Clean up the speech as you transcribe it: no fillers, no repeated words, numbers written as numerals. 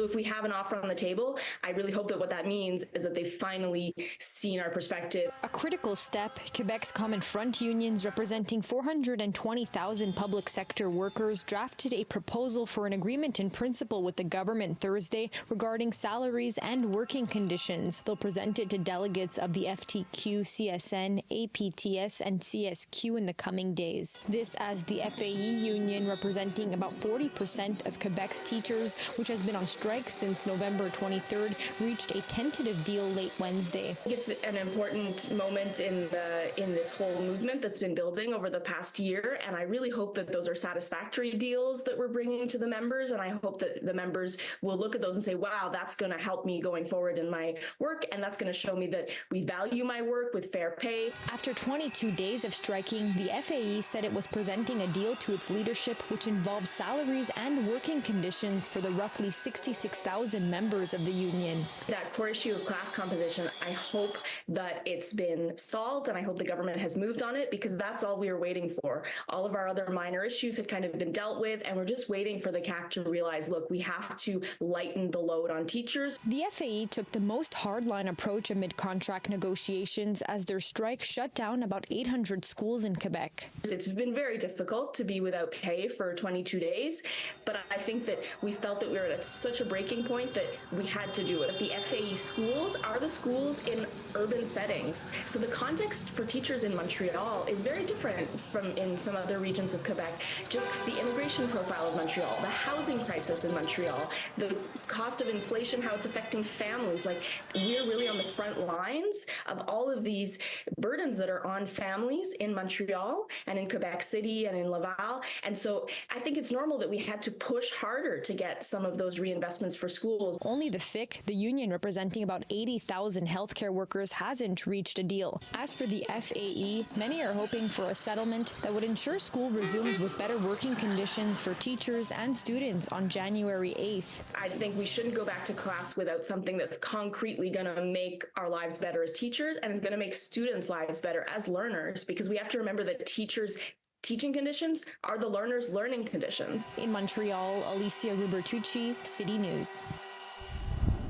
If we have an offer on the table, I really hope that what that means is that they've finally seen our perspective. A critical step, Quebec's Common Front unions representing 420,000 public sector workers drafted a proposal for an agreement in principle with the government Thursday regarding salaries and working conditions. They'll present it to delegates of the FTQ, CSN, APTS, and CSQ in the coming days. This as the FAE union, representing about 40% of Quebec's teachers, which has been on strike since November 23rd, reached a tentative deal late Wednesday. It's an important moment in this whole movement that's been building over the past year, and I really hope that those are satisfactory deals that we're bringing to the members, and I hope that the members will look at those and say, wow, that's going to help me going forward in my work, and that's going to show me that we value my work with fair pay. After 22 days of striking, the FAE said it was presenting a deal to its leadership which involves salaries and working conditions for the roughly 66,000 members of the union. That core issue of class composition, I hope that it's been solved, and I hope the government has moved on it, because that's all we are waiting for. All of our other minor issues have kind of been dealt with, and we're just waiting for the CAC to realize, look, we have to lighten the load on teachers. The FAE took the most hardline approach amid contract negotiations as their strike shut down about 800 schools in Quebec. It's been very difficult to be without pay for 22 days, but I think that we felt that we were at such a breaking point that we had to do it. The FAE schools are the schools in urban settings, so the context for teachers in Montreal is very different from in some other regions of Quebec. Just the immigration profile of Montreal, the housing crisis in Montreal, the cost of inflation, how it's affecting families. Like, we're really on the front lines of all of these burdens that are on families in Montreal and in Quebec City and in Laval. And so I think it's normal that we had to push harder to get some of those reinvestments for schools. Only the FIC, the union representing about 80,000 healthcare workers, hasn't reached a deal. As for the FAE, many are hoping for a settlement that would ensure school resumes with better working conditions for teachers and students on January 8th. I think we shouldn't go back to class without something that's concretely going to make our lives better as teachers, and is going to make students' lives better as learners, because we have to remember that teachers' teaching conditions are the learners' learning conditions. In Montreal, Alicia Rubertucci, City News.